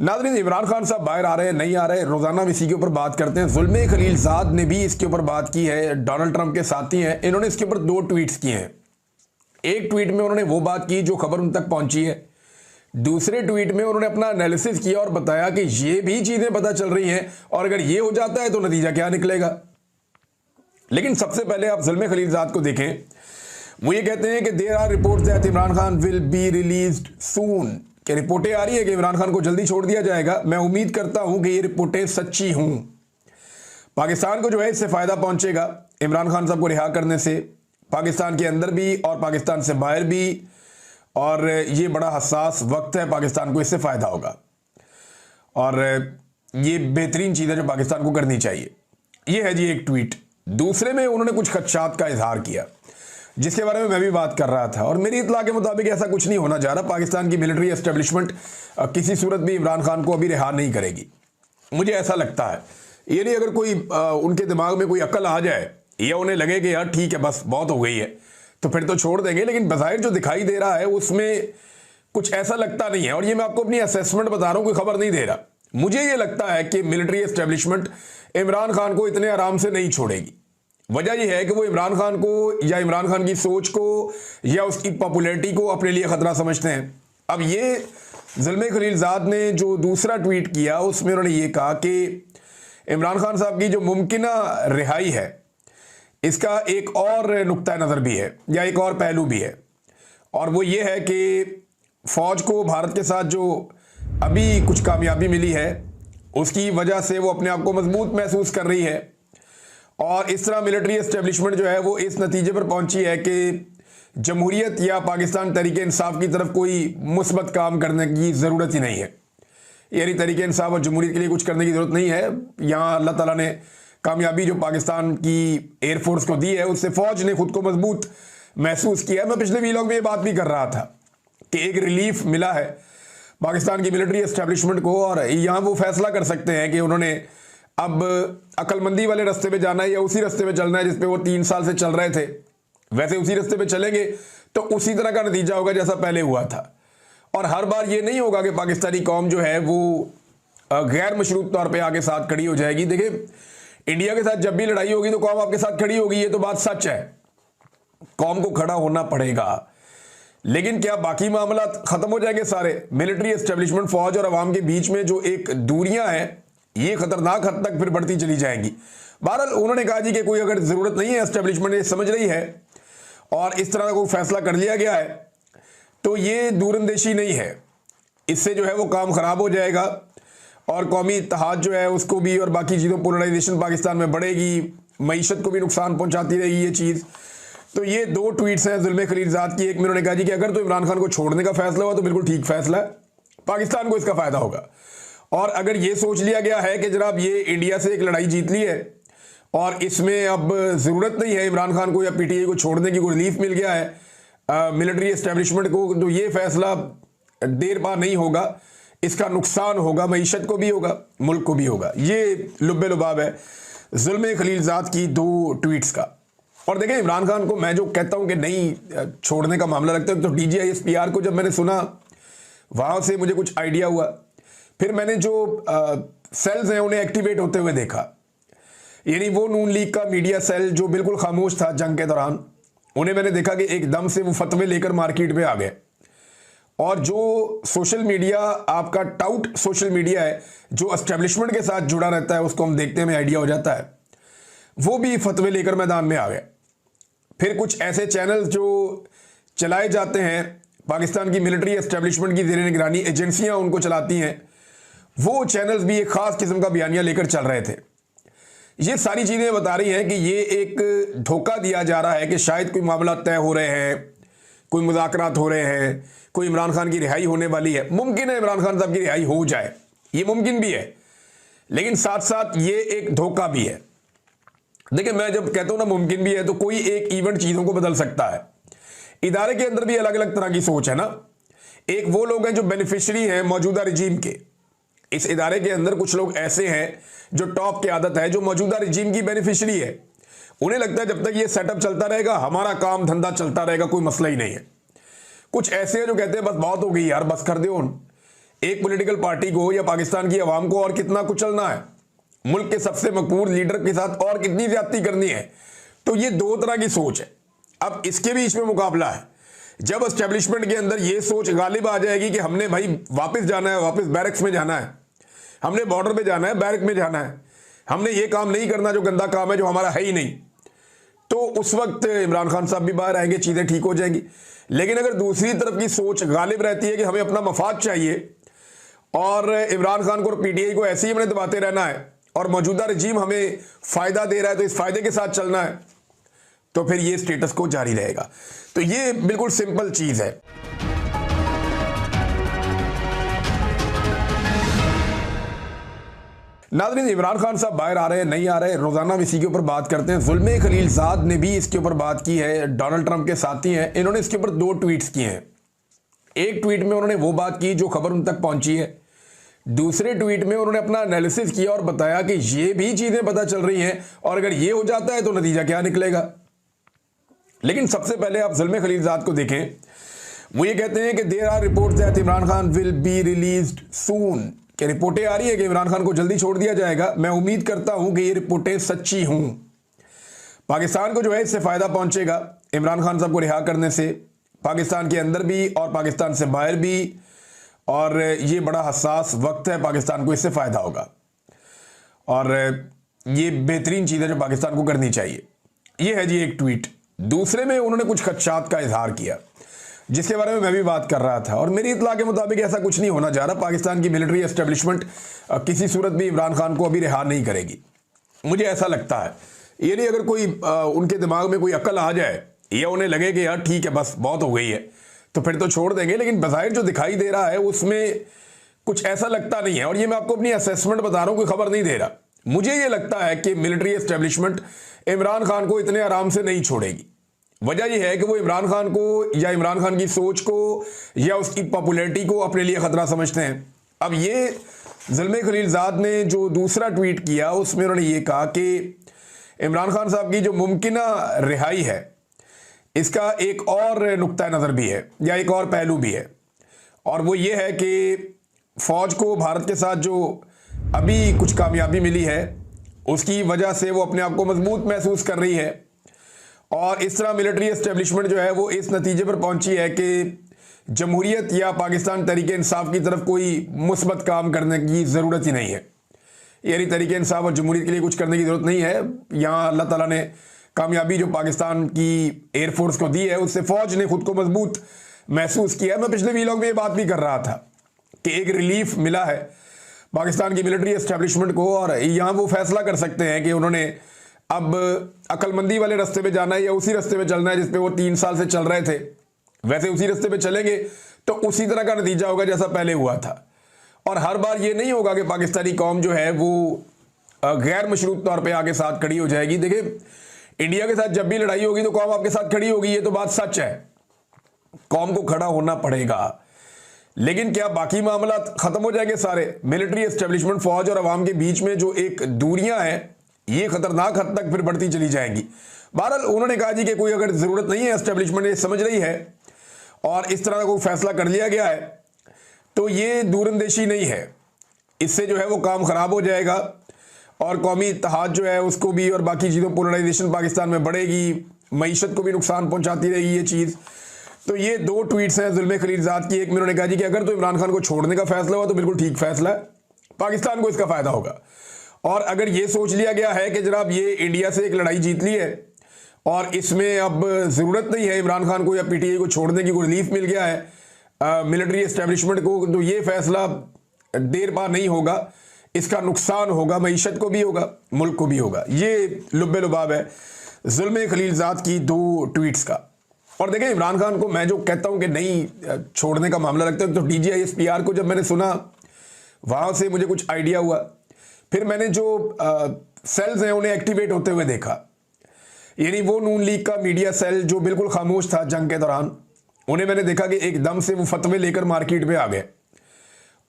नाज़रीन, इमरान खान साहब बाहर आ रहे हैं, नहीं आ रहे, रोजाना इसी के ऊपर बात करते हैं। जुल्मे खलीलजाद ने भी इसके ऊपर बात की है, डोनाल्ड ट्रंप के साथी हैं, इन्होंने इसके ऊपर 2 ट्वीट्स किए हैं। एक ट्वीट में उन्होंने वो बात की जो खबर उन तक पहुंची है, दूसरे ट्वीट में उन्होंने अपना एनालिसिस किया और बताया कि ये भी चीजें पता चल रही हैं और अगर ये हो जाता है तो नतीजा क्या निकलेगा। लेकिन सबसे पहले आप जुल्मे खलीलजाद को देखें। वो ये कहते हैं कि there are reports that Imran Khan will be released soon, कि रिपोर्टें आ रही है कि इमरान खान को जल्दी छोड़ दिया जाएगा। मैं उम्मीद करता हूं कि ये रिपोर्टें सच्ची हूं। पाकिस्तान को जो है इससे फायदा पहुंचेगा इमरान खान साहब को रिहा करने से, पाकिस्तान के अंदर भी और पाकिस्तान से बाहर भी, और ये बड़ा हसास वक्त है, पाकिस्तान को इससे फायदा होगा और ये बेहतरीन चीज़ है जो पाकिस्तान को करनी चाहिए। ये है जी एक ट्वीट। दूसरे में उन्होंने कुछ खदशात का इजहार किया जिसके बारे में मैं भी बात कर रहा था, और मेरी इतला के मुताबिक ऐसा कुछ नहीं होना जा रहा। पाकिस्तान की मिलिट्री एस्टेब्लिशमेंट किसी सूरत भी इमरान खान को अभी रिहा नहीं करेगी, मुझे ऐसा लगता है। ये नहीं, अगर कोई उनके दिमाग में कोई अक्ल आ जाए या उन्हें लगे कि यार ठीक है बस बहुत हो गई है तो फिर तो छोड़ देंगे, लेकिन बज़ाहिर जो दिखाई दे रहा है उसमें कुछ ऐसा लगता नहीं है। और ये मैं आपको अपनी असेसमेंट बता रहा हूँ, कोई खबर नहीं दे रहा। मुझे ये लगता है कि मिलिट्री एस्टेब्लिशमेंट इमरान खान को इतने आराम से नहीं छोड़ेगी। वजह यह है कि वो इमरान खान को या इमरान खान की सोच को या उसकी पॉपुलैरिटी को अपने लिए खतरा समझते हैं। अब ये जुल्मे खलीलजाद ने जो दूसरा ट्वीट किया उसमें उन्होंने ये कहा कि इमरान खान साहब की जो मुमकिन रिहाई है इसका एक और नुक्ता नज़र भी है या एक और पहलू भी है, और वो ये है कि फ़ौज को भारत के साथ जो अभी कुछ कामयाबी मिली है उसकी वजह से वो अपने आप को मजबूत महसूस कर रही है, और इस तरह मिलिट्री एस्टेब्लिशमेंट जो है वो इस नतीजे पर पहुंची है कि जमहूरियत या पाकिस्तान तरीके इंसाफ की तरफ कोई मुस्बत काम करने की ज़रूरत ही नहीं है। यानी तरीके इंसाफ और जमहूरियत के लिए कुछ करने की ज़रूरत नहीं है। यहाँ अल्लाह ताला ने कामयाबी जो पाकिस्तान की एयरफोर्स को दी है उससे फ़ौज ने खुद को मजबूत महसूस किया है। मैं पिछले वीलॉग में ये बात भी कर रहा था कि एक रिलीफ मिला है पाकिस्तान की मिलिट्री एस्टेब्लिशमेंट को, और यहाँ वो फैसला कर सकते हैं कि उन्होंने अब अक्लमंदी वाले रास्ते पे जाना है या उसी रास्ते पे चलना है जिस पे वो 3 साल से चल रहे थे। वैसे उसी रास्ते पे चलेंगे तो उसी तरह का नतीजा होगा जैसा पहले हुआ था, और हर बार ये नहीं होगा कि पाकिस्तानी कौम जो है वो गैर मशरूत तौर पे आगे साथ खड़ी हो जाएगी। देखिए, इंडिया के साथ जब भी लड़ाई होगी तो कौम आपके साथ खड़ी होगी, ये तो बात सच है। कौम को खड़ा होना पड़ेगा, लेकिन क्या बाकी मामला खत्म हो जाएंगे सारे? मिलिट्री एस्टेब्लिशमेंट, फौज और अवाम के बीच में जो एक दूरियां हैं ये खतरनाक हद तक फिर बढ़ती चली जाएंगी। बहरहाल उन्होंने कहा जी कि कोई अगर ज़रूरत नहीं है, एस्टेब्लिशमेंट ये समझ रही है और इस तरह का कोई फैसला कर लिया गया है तो ये दूरंदेशी नहीं है, इससे जो है वो काम ख़राब हो जाएगा और कौमी इत्तेहाद जो है उसको भी और बाकी चीज़ों, पोलराइजेशन पाकिस्तान में बढ़ेगी, मईशत को भी नुकसान पहुँचाती रहेगी ये चीज़। तो ये 2 ट्वीट्स हैं जुल्मे खलीलजाद की। एक में उन्होंने कहा जी कि अगर तो इमरान खान को छोड़ने का फैसला हुआ तो बिल्कुल ठीक फैसला है, पाकिस्तान को इसका फ़ायदा होगा। और अगर ये सोच लिया गया है कि जनाब ये इंडिया से एक लड़ाई जीत ली है और इसमें अब ज़रूरत नहीं है इमरान खान को या पीटीआई को छोड़ने की, कोई रिलीफ मिल गया है मिलिट्री एस्टेब्लिशमेंट को, तो ये फैसला देर पा नहीं होगा, इसका नुकसान होगा, मईशत को भी होगा, मुल्क को भी होगा। ये लुब्बे लुबाब है जुल्मे खलीलजाद की 2 ट्वीट्स का। और देखें, इमरान खान को मैं जो कहता हूँ कि नहीं छोड़ने का मामला रखता है, तो DGISPR को जब मैंने सुना वहाँ से मुझे कुछ आइडिया हुआ, फिर मैंने जो सेल्स हैं उन्हें एक्टिवेट होते हुए देखा। यानी वो नून लीग का मीडिया सेल जो बिल्कुल खामोश था जंग के दौरान, उन्हें मैंने देखा कि एकदम से वो फतवे लेकर मार्केट में आ गए, और जो सोशल मीडिया आपका टाउट सोशल मीडिया है जो एस्टेब्लिशमेंट के साथ जुड़ा रहता है उसको हम देखते हैं आइडिया हो जाता है, वो भी फतवे लेकर मैदान में आ गए। फिर कुछ ऐसे चैनल्स जो चलाए जाते हैं पाकिस्तान की मिलिट्री एस्टेब्लिशमेंट की ज़ेर निगरानी एजेंसियां उनको चलाती हैं, वो चैनल्स भी एक ख़ास किस्म का बयानिया लेकर चल रहे थे। ये सारी चीज़ें बता रही हैं कि ये एक धोखा दिया जा रहा है कि शायद कोई मामला तय हो रहे हैं, कोई मुज़ाकरात हो रहे हैं, कोई इमरान खान की रिहाई होने वाली है। मुमकिन है इमरान खान साहब की रिहाई हो जाए, ये मुमकिन भी है, लेकिन साथ साथ ये एक धोखा भी है। देखिए, मैं जब कहता हूँ ना मुमकिन भी है, तो कोई एक इवेंट चीज़ों को बदल सकता है। इदारे के अंदर भी अलग अलग तरह की सोच है ना। एक वो लोग हैं जो बेनिफिशियरी हैं मौजूदा रिजीम के, इस इदारे के अंदर कुछ लोग ऐसे हैं जो टॉप की आदत है, जो मौजूदा रिजीम की बेनिफिशियरी है। उन्हें लगता है जब तक ये सेटअप चलता रहेगा हमारा काम धंधा चलता रहेगा, कोई मसला ही नहीं है। कुछ ऐसे हैं जो कहते हैं बस बहुत हो गई यार, बस कर दो। एक पॉलिटिकल पार्टी को या पाकिस्तान की आवाम को और कितना कुचलना है, मुल्क के सबसे मकबूल लीडर के साथ और कितनी ज्यादती करनी है। तो ये दो तरह की सोच है। अब इसके बीच में मुकाबला है। जब एस्टेब्लिशमेंट के अंदर ये सोच गालिब आ जाएगी कि हमने भाई वापस जाना है, वापस बैरक्स में जाना है, हमने बॉर्डर पे जाना है, बैरक में जाना है, हमने ये काम नहीं करना जो गंदा काम है, जो हमारा है ही नहीं, तो उस वक्त इमरान खान साहब भी बाहर आएंगे, चीजें ठीक हो जाएंगी। लेकिन अगर दूसरी तरफ की सोच गालिब रहती है कि हमें अपना मफाद चाहिए और इमरान खान को और पीटीआई को ऐसे ही हमने दबाते रहना है और मौजूदा रजीम हमें फायदा दे रहा है तो इस फायदे के साथ चलना है, तो फिर ये स्टेटस को जारी रहेगा। तो ये बिल्कुल सिंपल चीज है। नाज़रीन, इमरान खान साहब बाहर आ रहे हैं, नहीं आ रहे, रोजाना इसी के ऊपर बात करते हैं। जुल्मे खलीलजाद ने भी इसके ऊपर बात की है, डोनाल्ड ट्रंप के साथी हैं, इन्होंने इसके ऊपर 2 ट्वीट्स किए हैं। एक ट्वीट में उन्होंने वो बात की जो खबर उन तक पहुंची है, दूसरे ट्वीट में उन्होंने अपना एनालिसिस किया और बताया कि ये भी चीजें पता चल रही हैं और अगर ये हो जाता है तो नतीजा क्या निकलेगा। लेकिन सबसे पहले आप जुल्मे खलीलजाद को देखें। वो ये कहते हैं कि there are reports that Imran Khan will be released soon, कि रिपोर्टें आ रही है कि इमरान खान को जल्दी छोड़ दिया जाएगा। मैं उम्मीद करता हूं कि ये रिपोर्टें सच्ची हूं। पाकिस्तान को जो है इससे फायदा पहुंचेगा इमरान खान साहब को रिहा करने से, पाकिस्तान के अंदर भी और पाकिस्तान से बाहर भी, और ये बड़ा हसास वक्त है, पाकिस्तान को इससे फायदा होगा और ये बेहतरीन चीज़ है जो पाकिस्तान को करनी चाहिए। ये है जी एक ट्वीट। दूसरे में उन्होंने कुछ खदशात का इजहार किया जिसके बारे में मैं भी बात कर रहा था, और मेरी इत्तला के मुताबिक ऐसा कुछ नहीं होना जा रहा। पाकिस्तान की मिलिट्री एस्टेब्लिशमेंट किसी सूरत भी इमरान खान को अभी रिहा नहीं करेगी, मुझे ऐसा लगता है। ये नहीं, अगर कोई उनके दिमाग में कोई अक्ल आ जाए या उन्हें लगे कि यार ठीक है बस बहुत हो गई है, तो फिर तो छोड़ देंगे। लेकिन बज़ाहिर जो दिखाई दे रहा है उसमें कुछ ऐसा लगता नहीं है, और ये मैं आपको अपनी असेसमेंट बता रहा हूं, कोई खबर नहीं दे रहा। मुझे ये लगता है कि मिलिट्री एस्टेब्लिशमेंट इमरान खान को इतने आराम से नहीं छोड़ेगी। वजह यह है कि वो इमरान खान को या इमरान खान की सोच को या उसकी पॉपुलैरिटी को अपने लिए खतरा समझते हैं। अब ये जुल्मे खलीलजाद ने जो दूसरा ट्वीट किया उसमें उन्होंने ये कहा कि इमरान खान साहब की जो मुमकिन रिहाई है इसका एक और नुक्ता नज़र भी है या एक और पहलू भी है, और वो ये है कि फ़ौज को भारत के साथ जो अभी कुछ कामयाबी मिली है उसकी वजह से वो अपने आप को मजबूत महसूस कर रही है, और इस तरह मिलिट्री एस्टेब्लिशमेंट जो है वो इस नतीजे पर पहुंची है कि जमहूरियत या पाकिस्तान तरीके इंसाफ की तरफ कोई मुस्बत काम करने की ज़रूरत ही नहीं है। यानी तरीके इंसाफ और जमहूरियत के लिए कुछ करने की ज़रूरत नहीं है। यहाँ अल्लाह ताला ने कामयाबी जो पाकिस्तान की एयरफोर्स को दी है उससे फ़ौज ने खुद को मजबूत महसूस किया है। मैं पिछले वीलॉग में ये बात भी कर रहा था कि एक रिलीफ मिला है पाकिस्तान की मिलिट्री एस्टेब्लिशमेंट को, और यहाँ वो फैसला कर सकते हैं कि उन्होंने अब अक्लमंदी वाले रास्ते पे जाना है या उसी रास्ते पे चलना है जिस पे वो 3 साल से चल रहे थे। वैसे उसी रास्ते पे चलेंगे तो उसी तरह का नतीजा होगा जैसा पहले हुआ था, और हर बार ये नहीं होगा कि पाकिस्तानी कौम जो है वो गैर मशरूत तौर पे आगे साथ खड़ी हो जाएगी। देखिए, इंडिया के साथ जब भी लड़ाई होगी तो कौम आपके साथ खड़ी होगी, ये तो बात सच है, कौम को खड़ा होना पड़ेगा। लेकिन क्या बाकी मामला खत्म हो जाएंगे सारे? मिलिट्री एस्टेब्लिशमेंट, फौज और अवाम के बीच में जो एक दूरियां हैं ये खतरनाक हद तक फिर बढ़ती चली जाएंगी। बहरहाल उन्होंने कहा जी कि कोई अगर जरूरत नहीं है, एस्टेब्लिशमेंट ये समझ रही है और इस तरह का कोई फैसला कर लिया गया है तो ये दूरंदेशी नहीं है, इससे जो है वो काम खराब हो जाएगा और कौमी इत्तेहाद जो है उसको भी और बाकी चीज़ों पोलराइजेशन पाकिस्तान में बढ़ेगी, मईशत को भी नुकसान पहुंचाती रहेगी ये चीज़। तो ये 2 ट्वीट्स हैं जुल्मे खलीलजाद की। एक में उन्होंने कहा जी कि अगर तो इमरान खान को छोड़ने का फैसला हुआ तो बिल्कुल ठीक फैसला है, पाकिस्तान को इसका फायदा होगा, और अगर ये सोच लिया गया है कि जनाब ये इंडिया से एक लड़ाई जीत ली है और इसमें अब ज़रूरत नहीं है इमरान खान को या पीटीआई को छोड़ने की, कोई रिलीफ मिल गया है मिलिट्री एस्टेब्लिशमेंट को, तो ये फैसला देर पा नहीं होगा, इसका नुकसान होगा, मईशत को भी होगा, मुल्क को भी होगा। ये लुब्बे लुबाब है जुल्मे खलीलजाद की 2 ट्वीट्स का। और देखें, इमरान खान को मैं जो कहता हूं कि नहीं छोड़ने का मामला रखते हैं, तो DGISPR को जब मैंने सुना वहां से मुझे कुछ आइडिया हुआ, फिर मैंने जो सेल्स हैं उन्हें एक्टिवेट होते हुए देखा, यानी वो नून लीग का मीडिया सेल जो बिल्कुल खामोश था जंग के दौरान, उन्हें मैंने देखा कि एकदम से वो फतवे लेकर मार्केट में आ गए,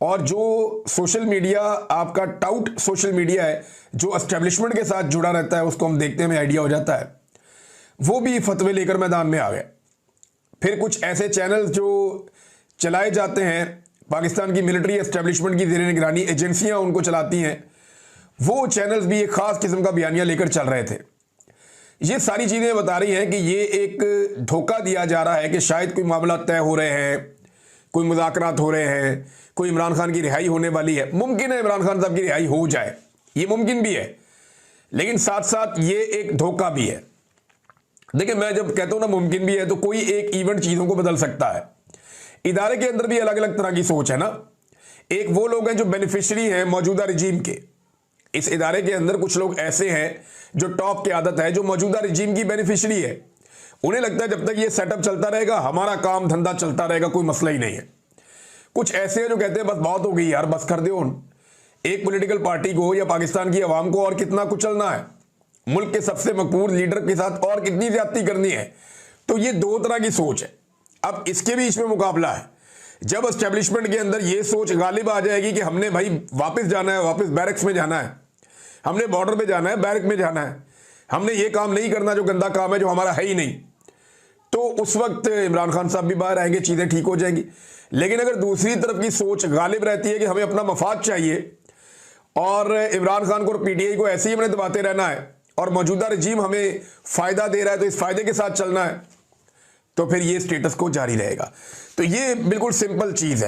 और जो सोशल मीडिया आपका टाउट सोशल मीडिया है जो एस्टेब्लिशमेंट के साथ जुड़ा रहता है उसको हम देखते में आइडिया हो जाता है, वो भी फतवे लेकर मैदान में आ गए। फिर कुछ ऐसे चैनल्स जो चलाए जाते हैं पाकिस्तान की मिलिट्री एस्टेब्लिशमेंट की ज़ेर निगरानी एजेंसियां उनको चलाती हैं, वो चैनल्स भी एक ख़ास किस्म का बयानिया लेकर चल रहे थे। ये सारी चीज़ें बता रही हैं कि ये एक धोखा दिया जा रहा है कि शायद कोई मामला तय हो रहे हैं, कोई मुज़ाकरात हो रहे हैं, कोई इमरान खान की रिहाई होने वाली है। मुमकिन है इमरान खान साहब की रिहाई हो जाए, ये मुमकिन भी है, लेकिन साथ साथ ये एक धोखा भी है। देखिए, मैं जब कहता हूं ना मुमकिन भी है, तो कोई एक इवेंट चीज़ों को बदल सकता है। इदारे के अंदर भी अलग अलग तरह की सोच है ना। एक वो लोग हैं जो बेनिफिशरी हैं मौजूदा रजीम के। इस इदारे के अंदर कुछ लोग ऐसे हैं जो टॉप की आदत है, जो मौजूदा रजीम की बेनिफिशरी है। उन्हें लगता है जब तक ये सेटअप चलता रहेगा, हमारा काम धंधा चलता रहेगा, कोई मसला ही नहीं है। कुछ ऐसे हैं जो कहते हैं बस बहुत हो गई यार, बस कर दो। एक पॉलिटिकल पार्टी को या पाकिस्तान की आवाम को और कितना कुचलना है, मुल्क के सबसे मकबूल लीडर के साथ और कितनी ज्यादती करनी है। तो ये दो तरह की सोच है। अब इसके बीच में मुकाबला है। जब एस्टेब्लिशमेंट के अंदर ये सोच गालिब आ जाएगी कि हमने भाई वापस जाना है, वापस बैरक्स में जाना है, हमने बॉर्डर पे जाना है, बैरक में जाना है, हमने ये काम नहीं करना जो गंदा काम है, जो हमारा है ही नहीं, तो उस वक्त इमरान खान साहब भी बाहर आएंगे, चीज़ें ठीक हो जाएंगी। लेकिन अगर दूसरी तरफ की सोच गालिब रहती है कि हमें अपना मफाद चाहिए और इमरान खान को और पीटीआई को ऐसे ही हमने दबाते रहना है और मौजूदा रजीम हमें फ़ायदा दे रहा है तो इस फ़ायदे के साथ चलना है, तो फिर ये स्टेटस को जारी रहेगा। तो ये बिल्कुल सिंपल चीज़ है।